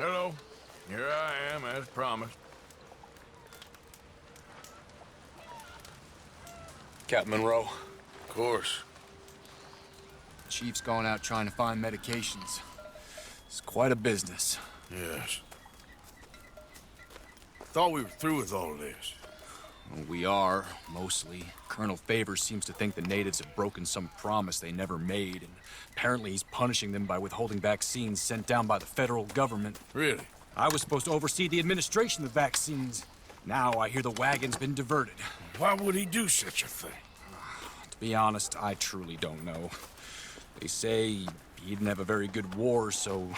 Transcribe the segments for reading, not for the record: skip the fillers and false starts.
Hello. Here I am, as promised. Captain Monroe. Of course. Chief's going out trying to find medications. It's quite a business. Yes. Thought we were through with all of this. Well, we are, mostly. Colonel Favors seems to think the natives have broken some promise they never made, and apparently he's punishing them by withholding vaccines sent down by the federal government. Really? I was supposed to oversee the administration of vaccines. Now I hear the wagon's been diverted. Why would he do such a thing? To be honest, I truly don't know. They say he didn't have a very good war, so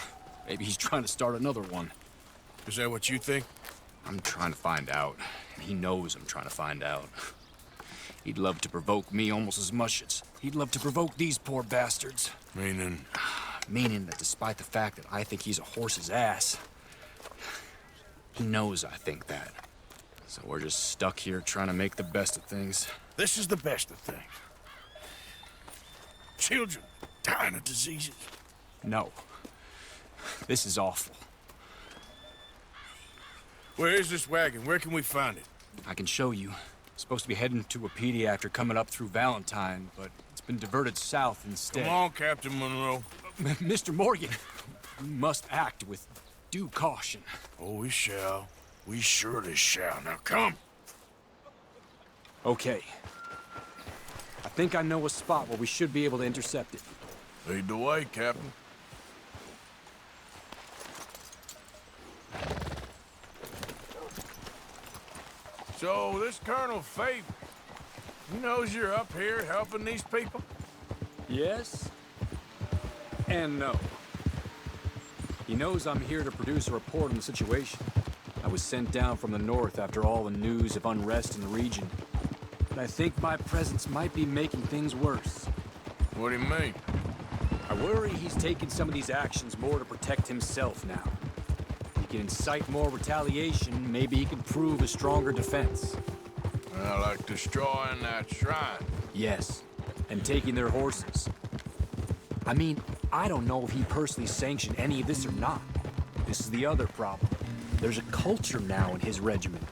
maybe he's trying to start another one. Is that what you think? I'm trying to find out. He knows I'm trying to find out. He'd love to provoke me almost as much as he'd love to provoke these poor bastards. Meaning? Meaning that despite the fact that I think he's a horse's ass, he knows I think that. So we're just stuck here trying to make the best of things. This is the best of things. Children dying of diseases. No. This is awful. Where is this wagon? Where can we find it? I can show you. Supposed to be heading to a PD after coming up through Valentine, but it's been diverted south instead. Come on, Captain Monroe. Mr. Morgan, we must act with due caution. Oh, we shall. We surely shall. Now come. Okay. I think I know a spot where we should be able to intercept it. Lead the way, Captain. So, this Colonel Favors, he knows you're up here helping these people? Yes. And no. He knows I'm here to produce a report on the situation. I was sent down from the north after all the news of unrest in the region. But I think my presence might be making things worse. What do you mean? I worry he's taking some of these actions more to protect himself now. He can incite more retaliation, maybe he can prove a stronger defense. Like destroying that shrine. Yes, and taking their horses. I mean, I don't know if he personally sanctioned any of this or not. This is the other problem. There's a culture now in his regiment.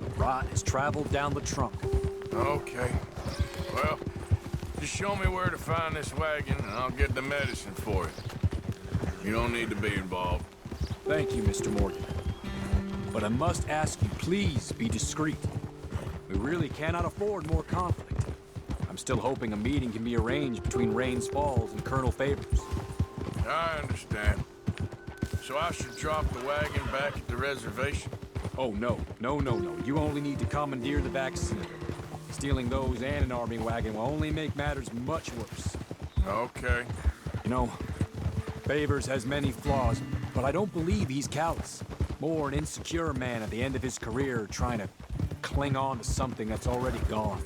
The rot has traveled down the trunk. Okay. Well, just show me where to find this wagon, and I'll get the medicine for you. You don't need to be involved. Thank you, Mr. Morgan. But I must ask you, please be discreet. We really cannot afford more conflict. I'm still hoping a meeting can be arranged between Rains Falls and Colonel Favors. I understand. So I should drop the wagon back at the reservation? Oh, no. No. You only need to commandeer the vaccine. Stealing those and an army wagon will only make matters much worse. Okay. You know, Favors has many flaws, but I don't believe he's callous. More an insecure man at the end of his career trying to cling on to something that's already gone.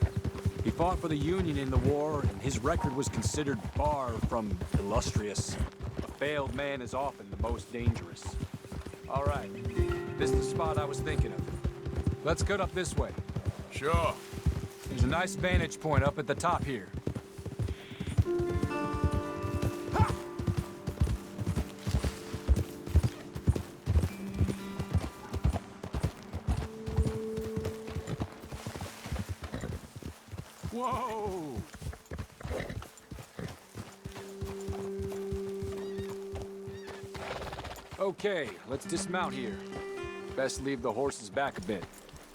He fought for the Union in the war, and his record was considered far from illustrious. A failed man is often the most dangerous. All right, this is the spot I was thinking of. Let's cut up this way. Sure. There's a nice vantage point up at the top here. Whoa! Okay, let's dismount here. Best leave the horses back a bit.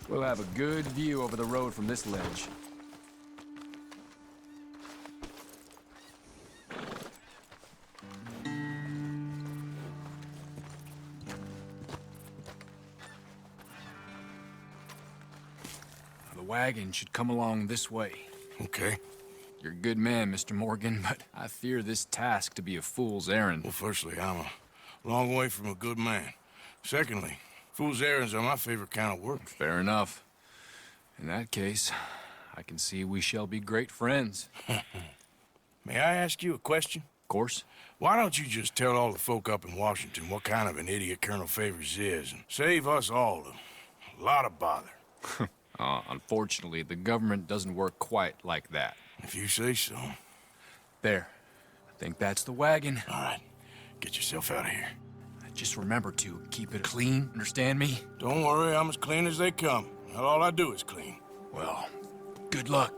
We'll have a good view over the road from this ledge. The wagon should come along this way. Okay. You're a good man, Mr. Morgan, but I fear this task to be a fool's errand. Well, firstly, I'm a long way from a good man. Secondly, fool's errands are my favorite kind of work. Fair enough. In that case, I can see we shall be great friends. May I ask you a question? Of course. Why don't you just tell all the folk up in Washington what kind of an idiot Colonel Favors is and save us all a lot of bother? Unfortunately, the government doesn't work quite like that. If you say so. There. I think that's the wagon. All right. Get yourself out of here. I Just remember to keep it clean, understand me? Don't worry, I'm as clean as they come. All I do is clean. Well, good luck.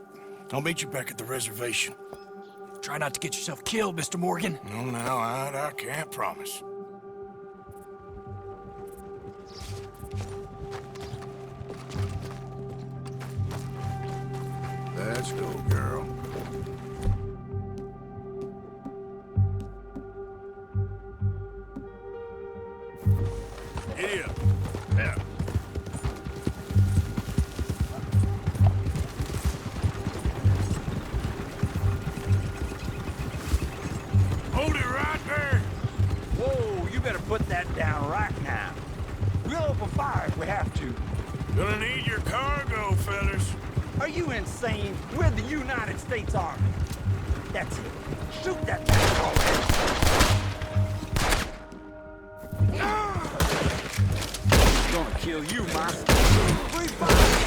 I'll meet you back at the reservation. Try not to get yourself killed, Mr. Morgan. No, now, I can't promise. Let's go, girl. Giddy up. Yeah. Hold it right there. Whoa, you better put that down right now. We'll open fire if we have to. Gonna need your cargo, fellas. Are you insane? We're the United States Army. That's it. Shoot that tank already. Gonna kill you, monster. Free fire!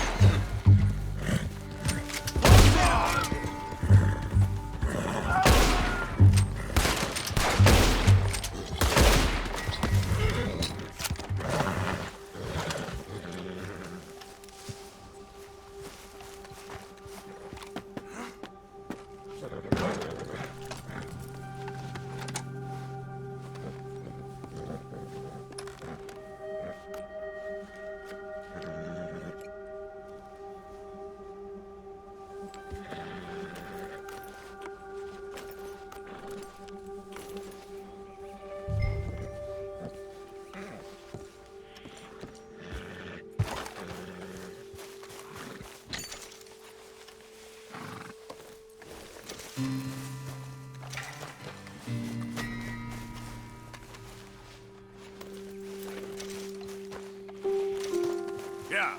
Yeah.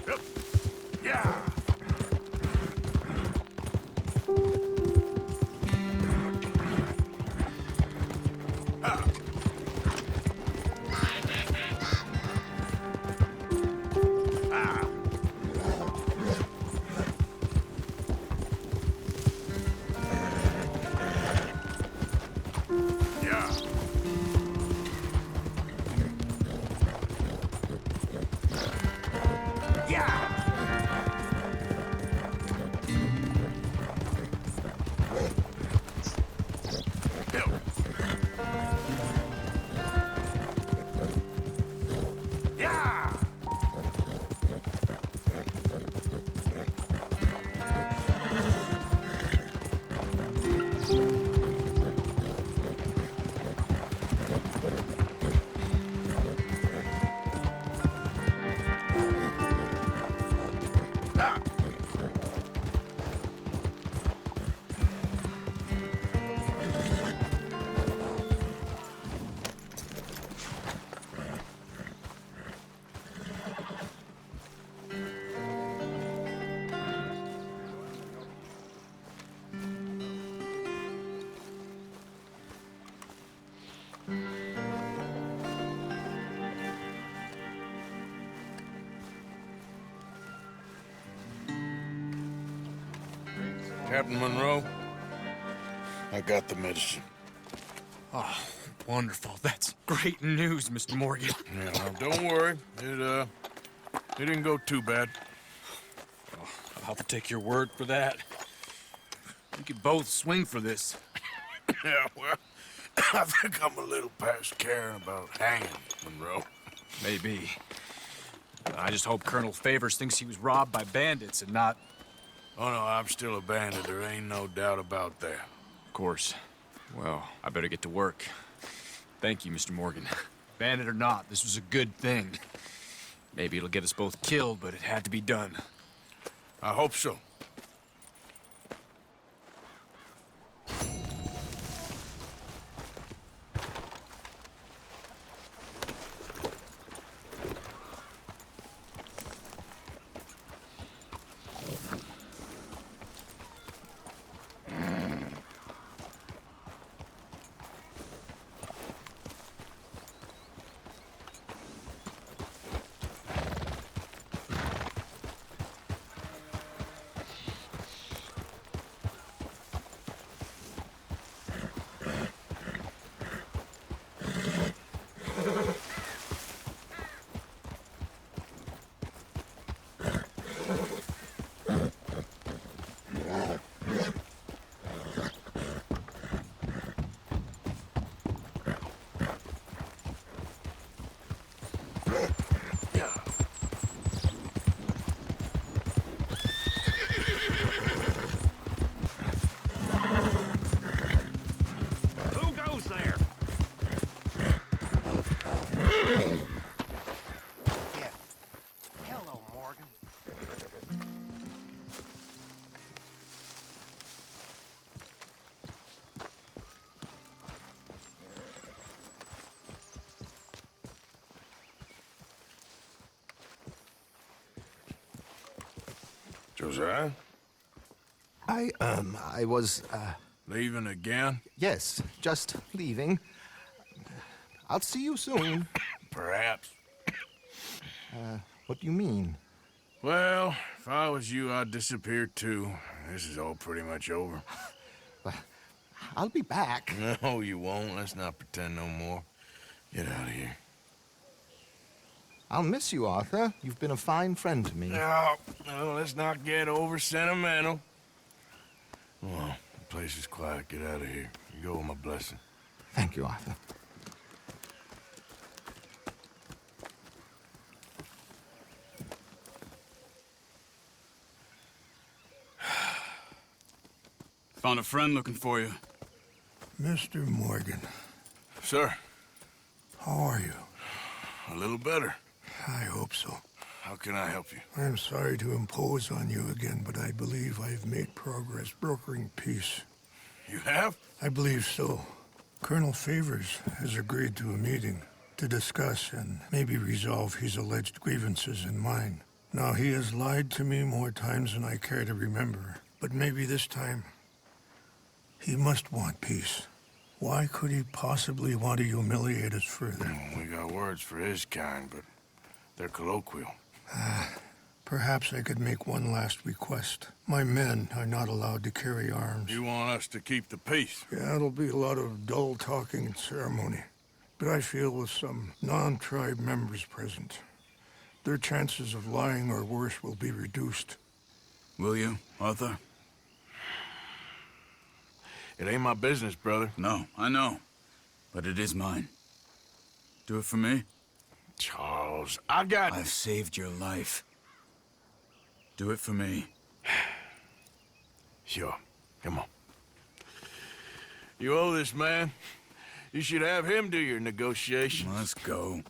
Yep. Yeah. Ah. Ah. Yeah. Captain Monroe, I got the medicine. Oh, wonderful. That's great news, Mr. Morgan. Yeah, well, don't worry. It didn't go too bad. Oh, I'll have to take your word for that. We could both swing for this. Yeah, well, I think I'm a little past caring about hanging, Monroe. Maybe. I just hope Colonel Favors thinks he was robbed by bandits and not... Oh, no, I'm still a bandit. There ain't no doubt about that. Of course. Well, I better get to work. Thank you, Mr. Morgan. Bandit or not, this was a good thing. Maybe it'll get us both killed, but it had to be done. I hope so. Josiah? I was, Leaving again? yes, just leaving. I'll see you soon. Perhaps. What do you mean? Well, if I was you, I'd disappear too. This is all pretty much over. I'll be back. No, you won't. Let's not pretend no more. Get out of here. I'll miss you, Arthur. You've been a fine friend to me. No, let's not get over sentimental. Well, the place is quiet. Get out of here. You go with my blessing. Thank you, Arthur. Found a friend looking for you. Mr. Morgan, Sir, how are you? a little better. I hope so. How can I help you? I'm sorry to impose on you again, but I believe I've made progress brokering peace. You have? I believe so. Colonel Favors has agreed to a meeting to discuss and maybe resolve his alleged grievances and mine. Now, he has lied to me more times than I care to remember, but maybe this time he must want peace. Why could he possibly want to humiliate us further? We got words for his kind, but they're colloquial. Perhaps I could make one last request. My men are not allowed to carry arms. You want us to keep the peace? Yeah, it'll be a lot of dull talking and ceremony. But I feel with some non-tribe members present, their chances of lying or worse will be reduced. Will you, Arthur? It ain't my business, brother. No, I know. But it is mine. Do it for me? Charles, I got... I've saved your life. Do it for me. Sure. Come on. You owe this man. You should have him do your negotiations. Let's go.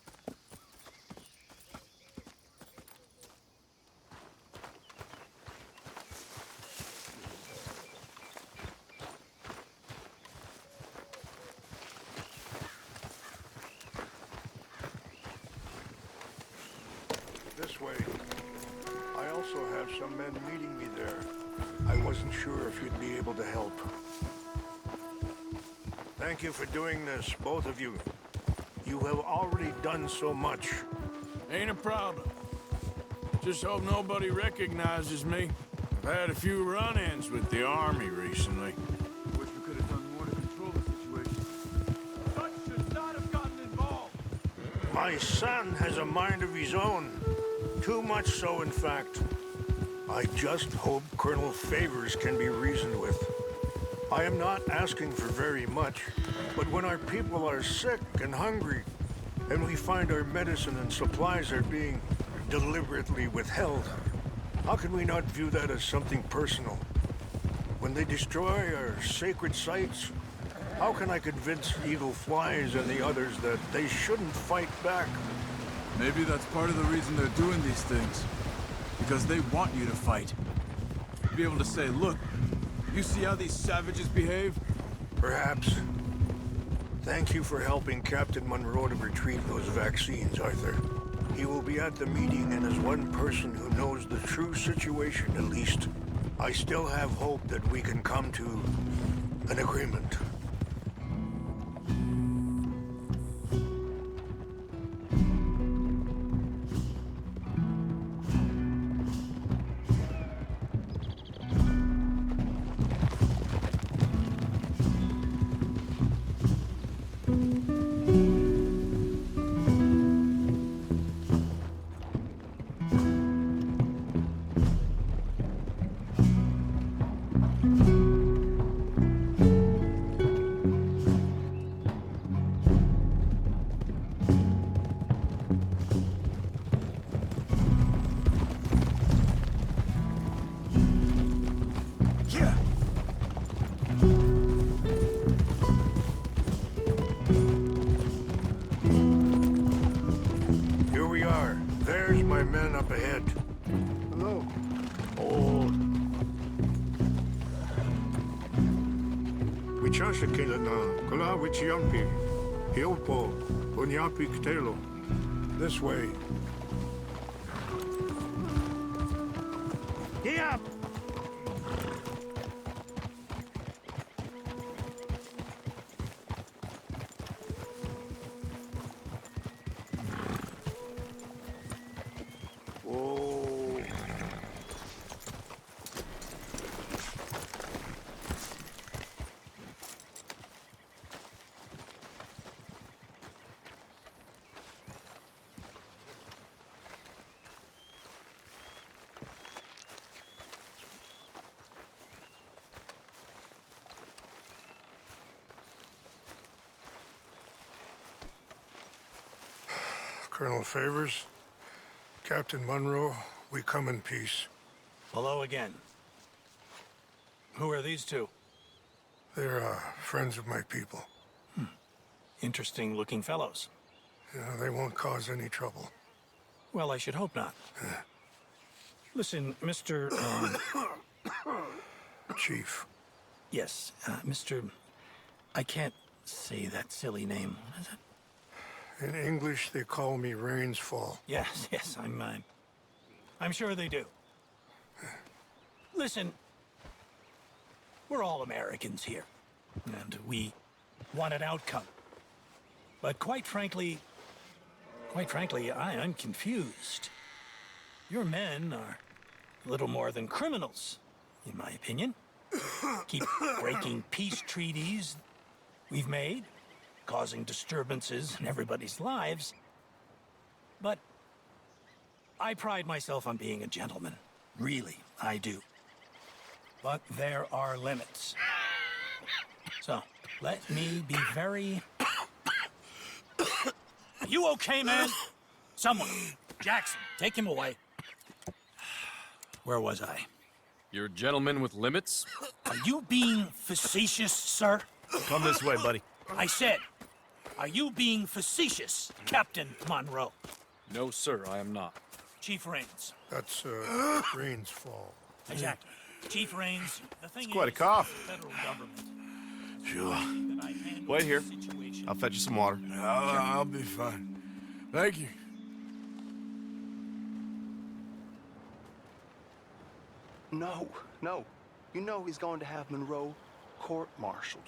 This way. I also have some men meeting me there. I wasn't sure if you'd be able to help. Thank you for doing this, both of you. You have already done so much. Ain't a problem. Just hope nobody recognizes me. I've had a few run-ins with the army recently. Wish we could have done more to control the situation. Dutch should not have gotten involved. My son has a mind of his own. Too much so, in fact. I just hope Colonel Favors can be reasoned with. I am not asking for very much, but when our people are sick and hungry, and we find our medicine and supplies are being deliberately withheld, how can we not view that as something personal? When they destroy our sacred sites, how can I convince Eagle Flies and the others that they shouldn't fight back? Maybe that's part of the reason they're doing these things. Because they want you to fight. Be able to say, look, you see how these savages behave? Perhaps. Thank you for helping Captain Monroe to retrieve those vaccines, Arthur. He will be at the meeting and is one person who knows the true situation, at least. I still have hope that we can come to an agreement. Here we are. There's my men up ahead. Hello. Oh. Wichasha Kilana, Kula Wichiampi, Hiopo, Bunyapi Ktelo. This way. Gee up! Whoa. Colonel Favors, Captain Monroe, we come in peace. Hello again. Who are these two? They're friends of my people. Interesting looking fellows. Yeah, they won't cause any trouble. Well, I should hope not. Listen, Mr. Chief. Yes, Mr. I can't say that silly name. What is it? In English, they call me Rains Fall. Yes, I'm sure they do. Listen, we're all Americans here, and we want an outcome. But quite frankly, I'm confused. Your men are a little more than criminals, in my opinion. Keep breaking peace treaties we've made, causing disturbances in everybody's lives. But I pride myself on being a gentleman. Really, I do. But there are limits. So, let me be very... Are you okay, man? Someone. Jackson, take him away. Where was I? You're a gentleman with limits? Are you being facetious, sir? Come this way, buddy. I said, are you being facetious, Captain Monroe? No, sir, I am not. Chief Rains. That's Rains Fall. Exactly. Chief Rains, the thing quite a is, cough. the federal government. Sure. that I handle Wait here. the situation. I'll fetch you some water. I'll be fine. Thank you. No, no. You know he's going to have Monroe court-martialed.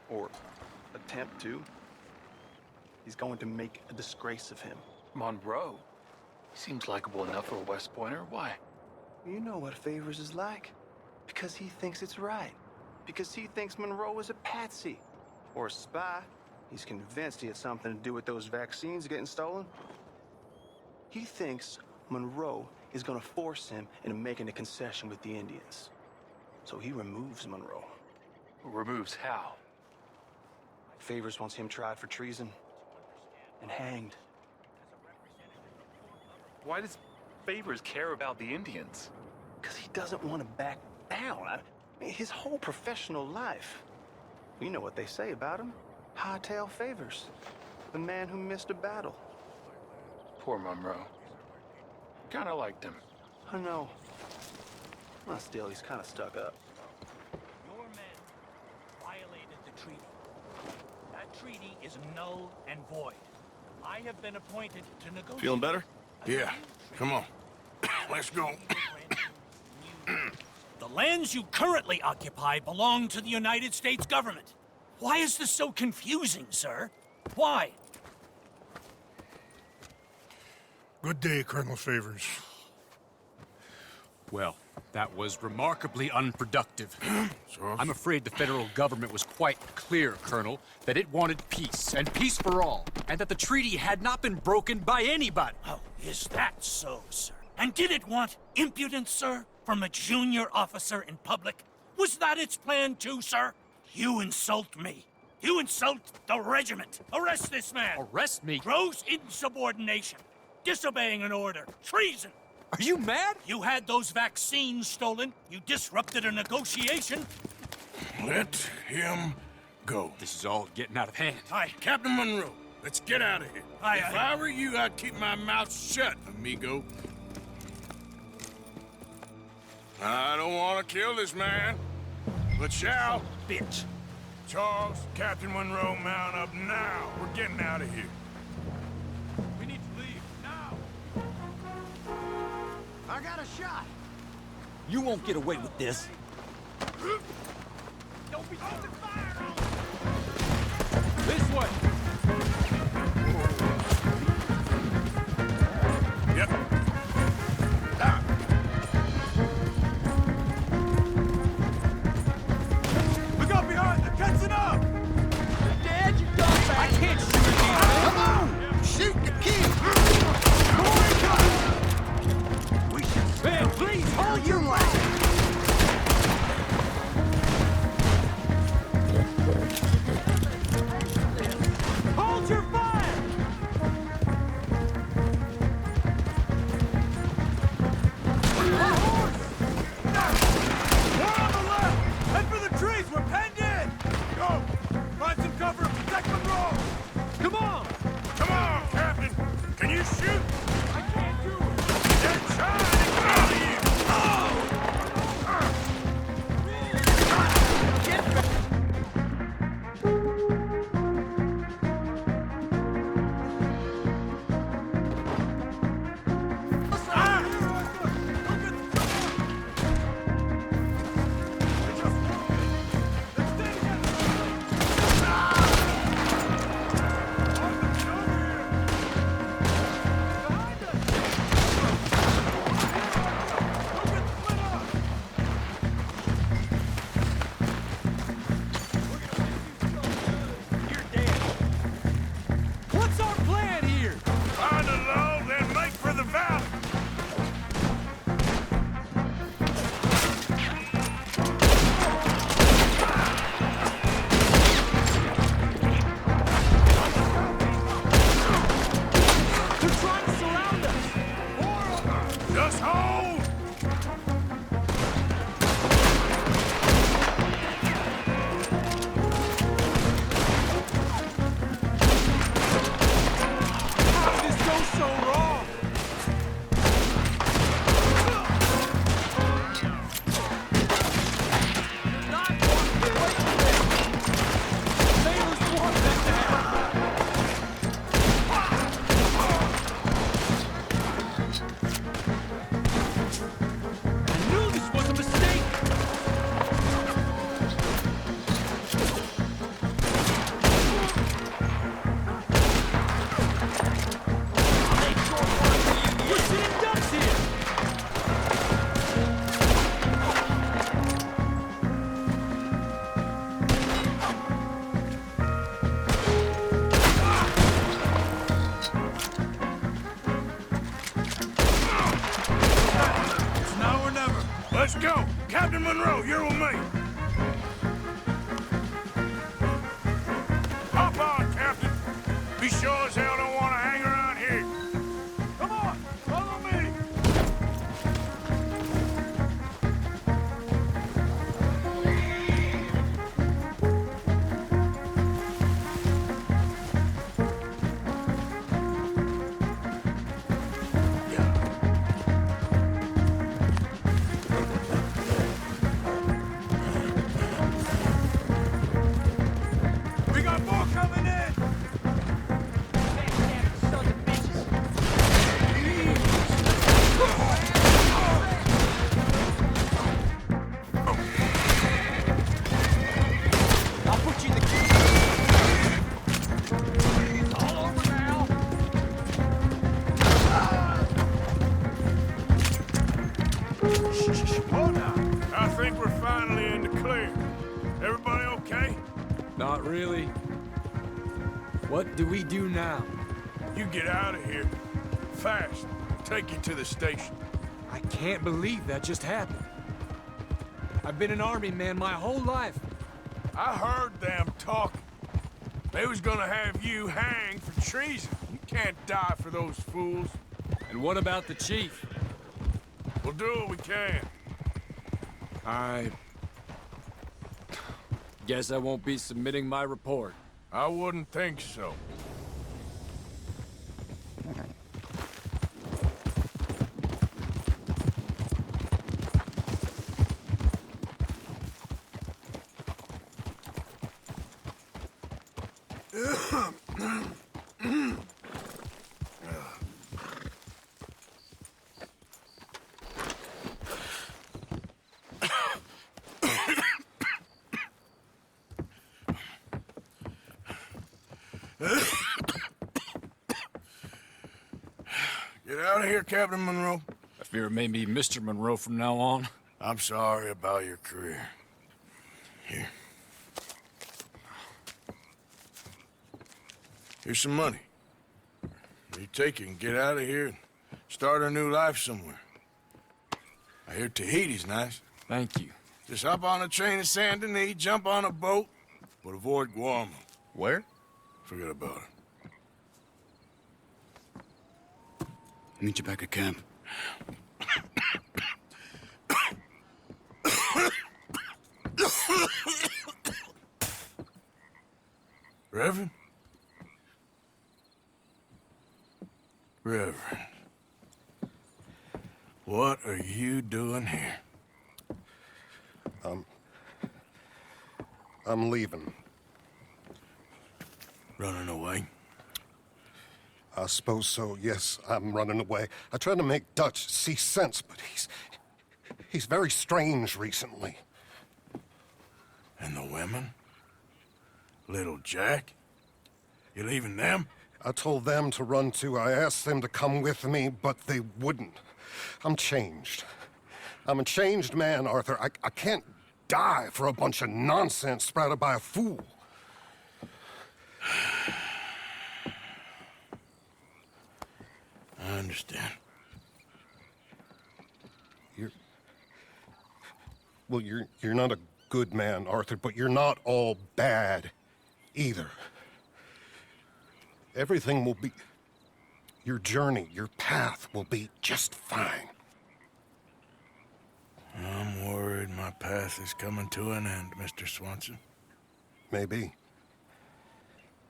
Or attempt to. He's going to make a disgrace of him. Monroe? Seems likable enough for a West Pointer. Why? You know what Favors is like. Because he thinks it's right. Because he thinks Monroe is a patsy. Or a spy. He's convinced he had something to do with those vaccines getting stolen. He thinks Monroe is going to force him into making a concession with the Indians. So he removes Monroe. Removes how? Favors wants him tried for treason and hanged. Why does Favors care about the Indians? Because he doesn't want to back down. I mean, his whole professional life. You know what they say about him. Hightail Favors. The man who missed a battle. Poor Monroe. Kinda liked him. I know. Well, still, he's kind of stuck up. Your men violated the treaty. That treaty is null and void. I have been appointed to negotiate. Feeling better? Yeah, come on. Let's go. The lands you currently occupy belong to the United States government. Why is this so confusing, sir? Why? Good day, Colonel Favors. Well, that was remarkably unproductive. So, I'm afraid the federal government was quite clear, Colonel, that it wanted peace, and peace for all, and that the treaty had not been broken by anybody. Oh, is that so, sir? And did it want impudence, sir, from a junior officer in public? Was that its plan too, sir? You insult me. You insult the regiment. Arrest this man. Arrest me? Gross insubordination. Disobeying an order. Treason. Are you mad? You had those vaccines stolen. You disrupted a negotiation. let him go. This is all getting out of hand. Aye. Captain Monroe, let's get out of here. Aye, If aye. I were you, I'd keep my mouth shut, amigo. I don't want to kill this man, but shall. Bitch. Charles, Captain Monroe, mount up now. We're getting out of here. We need to leave now. I got a shot. You won't get away with this. Don't be open fire on! This way! Yep. Ah. Look out behind! They're catching up! Dad, you dumb I can't shoot you! Come on! Shoot the kid! We should... Man, please, hold You like... Hold your fire! More on the left! Head for the trees! We're penned in! Go! Find some cover and protect Monroe! Come on! Come on, Captain! Can you shoot? I can't do it! They're trying to kill you! What's our plan here? Find a low, then make for the valley! They're trying to surround us! Just hold! How did this go so wrong? Not one point Sailors want that to happen. I knew this was a mistake! We're sitting ducks here! It's now or never! Let's go! Captain Monroe, you're with me! Hop on, Captain! Be sure as hell don't want to hang around here! Come on! Follow me! We got more coming in! I'll put you in the... It's all over now. Oh, now! I think we're finally in the clear. Everybody okay? Not really. What do we do now? You get out of here. Fast. Take you to the station. I can't believe that just happened. I've been an army man my whole life. I heard them talking. They was gonna have you hanged for treason. You can't die for those fools. And what about the chief? We'll do what we can. I guess I won't be submitting my report. I wouldn't think so. Get out of here, Captain Monroe. I fear it may be Mr. Monroe from now on. I'm sorry about your career. Here. Here's some money. You take it and get out of here and start a new life somewhere. I hear Tahiti's nice. Thank you. Just hop on a train to Saint Denis, jump on a boat, but avoid Guam. Where? Forget about it. Meet you back at camp. Reverend? Reverend. What are you doing here? I'm leaving. Running away? I suppose so, yes, I'm running away. I tried to make Dutch see sense, but he's very strange recently. And the women? Little Jack? You leaving them? I told them to run too. I asked them to come with me, but they wouldn't. I'm changed. I'm a changed man, Arthur. I can't die for a bunch of nonsense sprouted by a fool. I understand. You're not a good man, Arthur, but you're not all bad either. Everything will be... Your journey, your path will be just fine. I'm worried my path is coming to an end, Mr. Swanson. Maybe.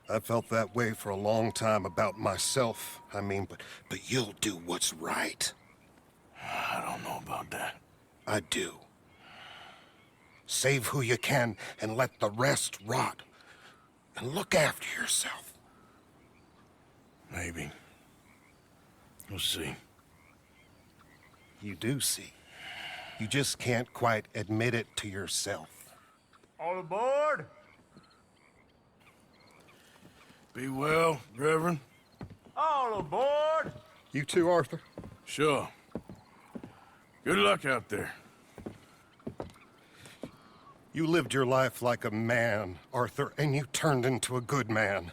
I felt that way for a long time about myself, I mean, but you'll do what's right. I don't know about that. I do. Save who you can and let the rest rot. And look after yourself. Maybe. We'll see. You do see. You just can't quite admit it to yourself. All aboard! Be well, Reverend. All aboard! You too, Arthur? Sure. Good luck out there. You lived your life like a man, Arthur, and you turned into a good man.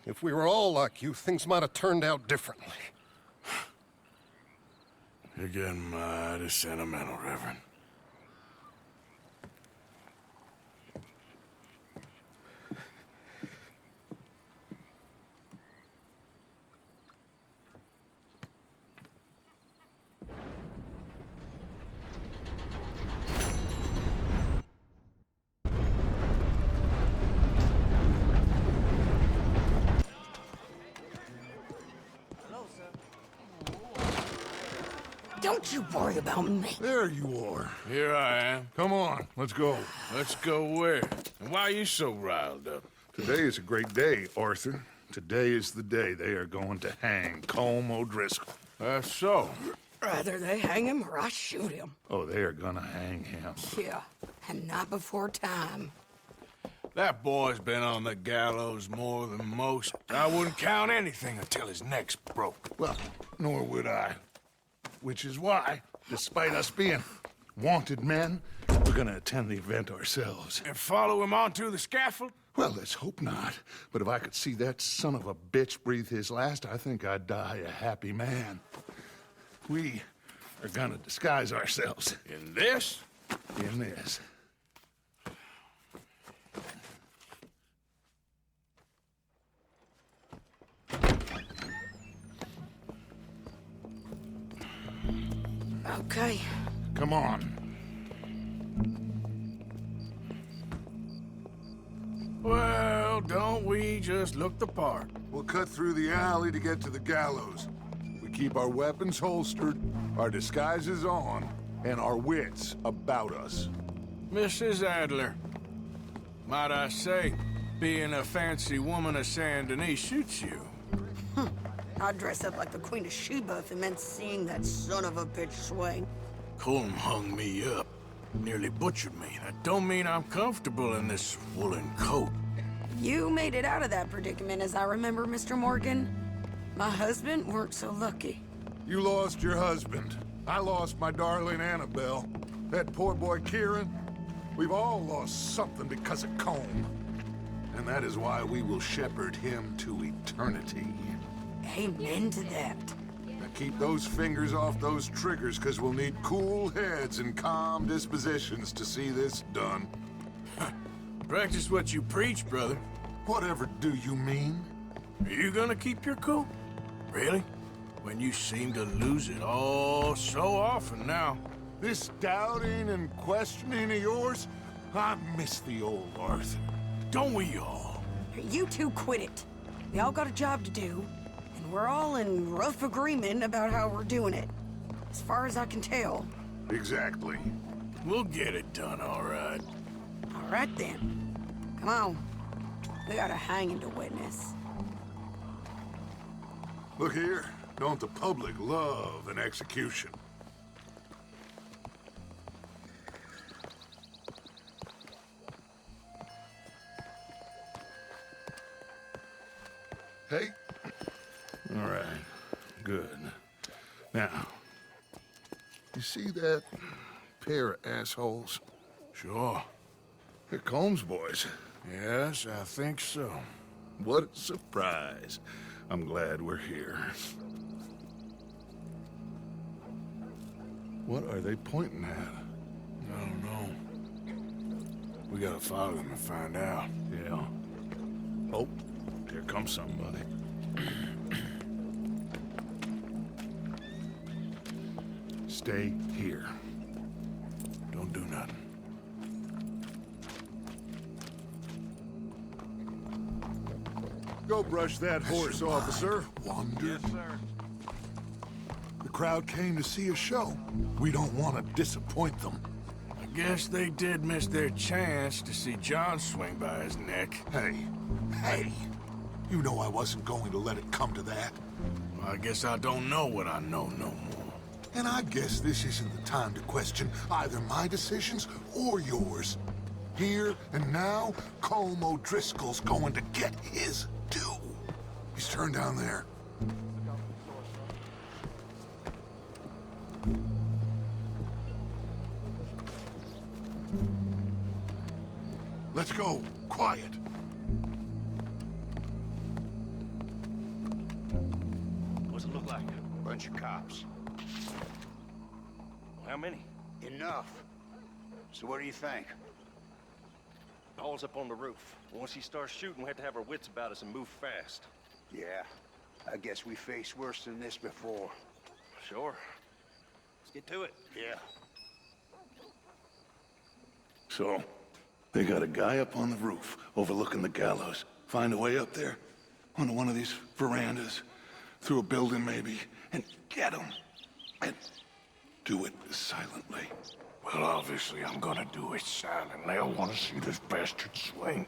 If we were all like you, things might have turned out differently. You're getting mighty sentimental, Reverend. Don't you worry about me. There you are. Here I am. Come on, let's go. Let's go where? And why are you so riled up? Today is a great day, Arthur. Today is the day they are going to hang Colm O'Driscoll. That's so. Rather they hang him or I shoot him. Oh, they are gonna hang him. Yeah, and not before time. That boy's been on the gallows more than most. I wouldn't count anything until his neck's broke. Well, nor would I. Which is why, despite us being wanted men, we're gonna attend the event ourselves. And follow him onto the scaffold? Well, let's hope not. But if I could see that son of a bitch breathe his last, I think I'd die a happy man. We are gonna disguise ourselves. In this? In this. Okay. Come on. Well, don't we just look the part? We'll cut through the alley to get to the gallows. We keep our weapons holstered, our disguises on, and our wits about us. Mrs. Adler, might I say, being a fancy woman of Saint Denis shoots you. I'd dress up like the Queen of Sheba if it meant seeing that son of a bitch swing. Colm hung me up, nearly butchered me. That don't mean I'm comfortable in this woolen coat. You made it out of that predicament, as I remember, Mr. Morgan. My husband weren't so lucky. You lost your husband. I lost my darling Annabelle. That poor boy Kieran. We've all lost something because of Colm. And that is why we will shepherd him to eternity. Amen to that. Now keep those fingers off those triggers, because we'll need cool heads and calm dispositions to see this done. Practice what you preach, brother. Whatever do you mean? Are you gonna keep your cool? Really? When you seem to lose it all so often now. This doubting and questioning of yours, I miss the old Arthur. Don't we all? You two quit it. We all got a job to do, and we're all in rough agreement about how we're doing it. As far as I can tell. Exactly. We'll get it done, all right. All right, then. Come on. We got a hanging to witness. Look here. Don't the public love an execution? Hey. All right. Good. Now, you see that pair of assholes? Sure. They're Colm's boys. Yes, I think so. What a surprise. I'm glad we're here. What are they pointing at? I don't know. We gotta follow them and find out. Yeah. Oh, here comes somebody. Stay here. Don't do nothing. Go brush that horse, officer. Wondered. Yes, sir. The crowd came to see a show. We don't want to disappoint them. I guess they did miss their chance to see John swing by his neck. Hey, you know I wasn't going to let it come to that. Well, I guess I don't know what I know no more. And I guess this isn't the time to question either my decisions or yours. Here and now, Colm O'Driscoll's going to get his due. He's turned down there. Let's go. Quiet. What's it look like? Bunch of cops. How many? Enough. So what do you think? Paul's up on the roof. Once he starts shooting, we have to have our wits about us and move fast. Yeah. I guess we faced worse than this before. Sure. Let's get to it. Yeah. So, they got a guy up on the roof overlooking the gallows. Find a way up there, onto one of these verandas, through a building maybe, and get him. And do it silently. Well, obviously, I'm gonna do it silently. I want to see this bastard swing.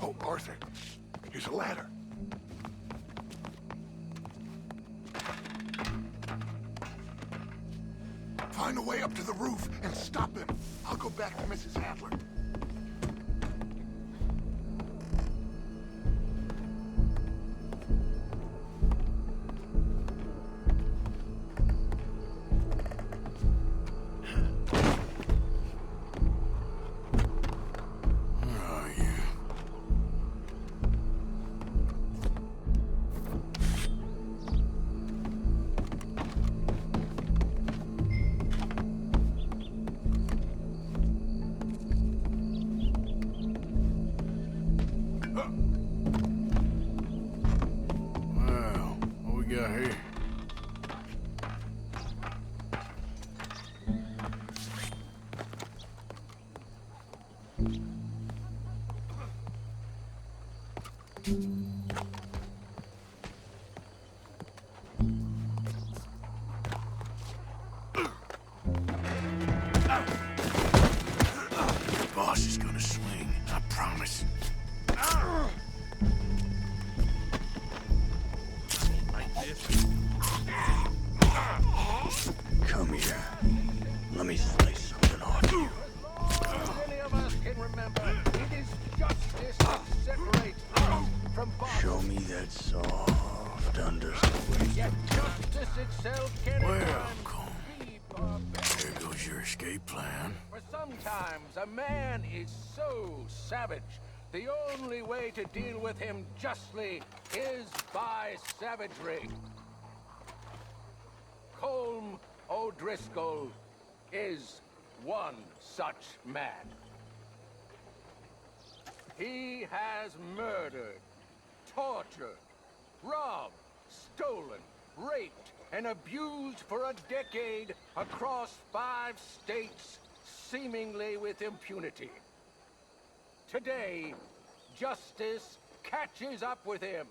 Oh, Arthur, here's a ladder. Find a way up to the roof and stop him. I'll go back to Mrs. Adler. Boss is gonna swing, I promise. Like this. itself can Well, Colm, there goes your escape plan. For sometimes a man is so savage, the only way to deal with him justly is by savagery. Colm O'Driscoll is one such man. He has murdered, tortured, robbed, stolen, raped, and abused for a decade across 5 states, seemingly with impunity. Today, justice catches up with him.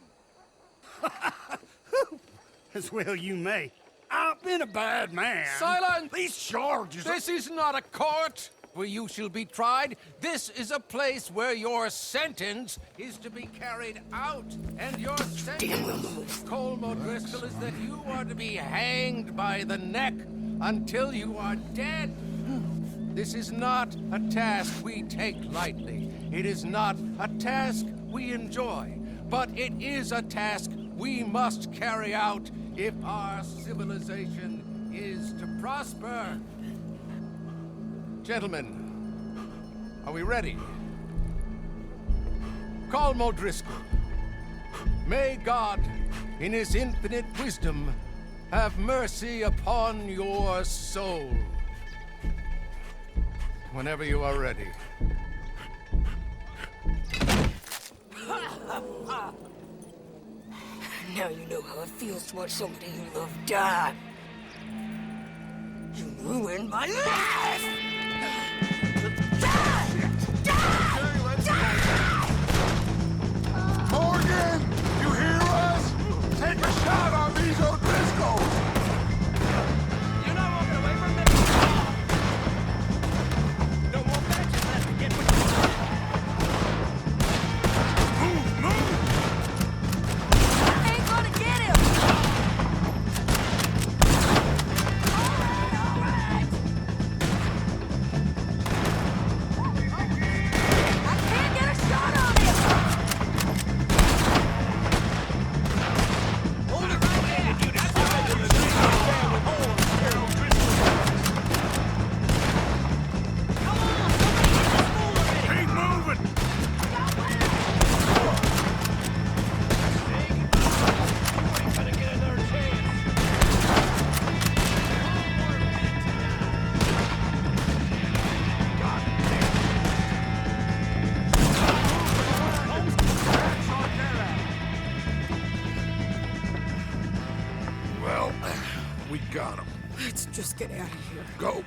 As well you may. I've been a bad man. Silence! These charges... This is not a court where you shall be tried. This is a place where your sentence is to be carried out. And your sentence, Colm O'Driscoll, is that you are to be hanged by the neck until you are dead. This is not a task we take lightly. It is not a task we enjoy. But it is a task we must carry out if our civilization is to prosper. Gentlemen, are we ready? Colm O'Driscoll, may God, in his infinite wisdom, have mercy upon your soul. Whenever you are ready. Now you know how it feels to watch somebody you love die. You ruined my life! Morgan! You hear us? Take a shot on these O'Driscolls! You're not walking away from me! No more matches left to get what you want. Move! I ain't gonna get him! All right! I can't get a shot on him! Hold it right there! That's right! Come on! Somebody get this fool already! Keep moving! You ain't gonna get another chance! Well, we got him. Let's just get out of here. Go.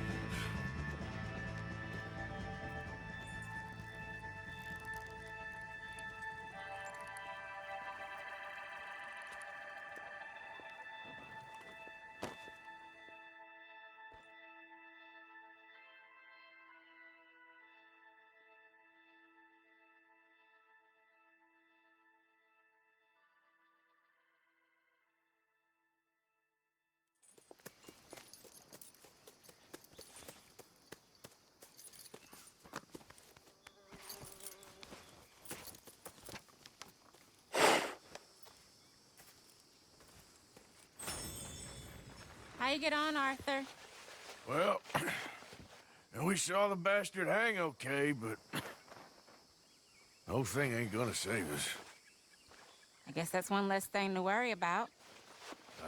How you get on, Arthur? Well, and we saw the bastard hang okay, but the whole thing ain't gonna save us. I guess that's one less thing to worry about.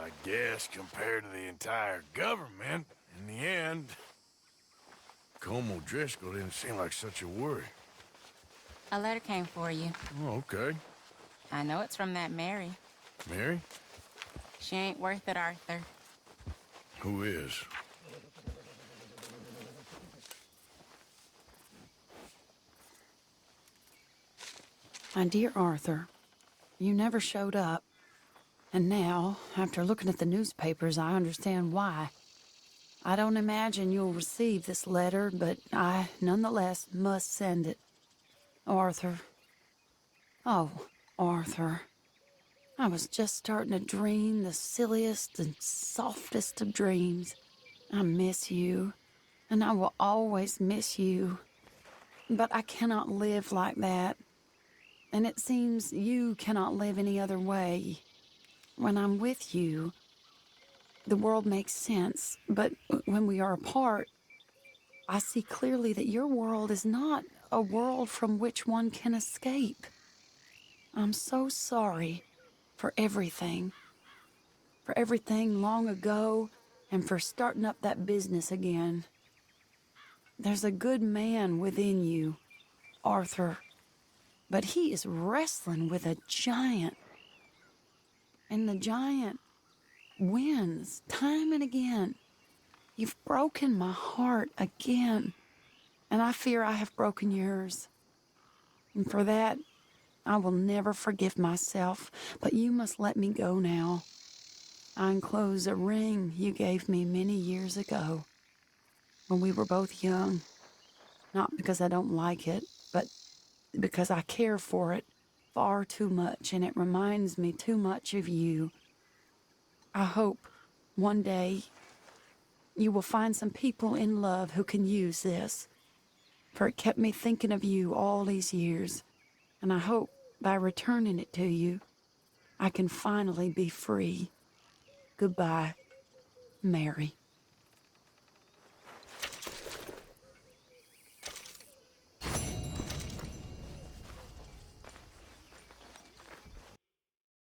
I guess compared to the entire government, in the end, Colm O'Driscoll didn't seem like such a worry. A letter came for you. Oh, okay. I know it's from that Mary. Mary? She ain't worth it, Arthur. Who is? My dear Arthur, you never showed up. And now, after looking at the newspapers, I understand why. I don't imagine you'll receive this letter, but I, nonetheless, must send it. Arthur. Oh, Arthur. I was just starting to dream the silliest and softest of dreams. I miss you, and I will always miss you. But I cannot live like that. And it seems you cannot live any other way. When I'm with you, the world makes sense, but when we are apart, I see clearly that your world is not a world from which one can escape. I'm so sorry for everything long ago, and for starting up that business again. There's a good man within you, Arthur, but he is wrestling with a giant. And the giant wins time and again. You've broken my heart again, and I fear I have broken yours. And for that, I will never forgive myself, but you must let me go now. I enclose a ring you gave me many years ago, when we were both young. Not because I don't like it, but because I care for it far too much, and it reminds me too much of you. I hope one day you will find some people in love who can use this, for it kept me thinking of you all these years, and I hope by returning it to you, I can finally be free. Goodbye, Mary.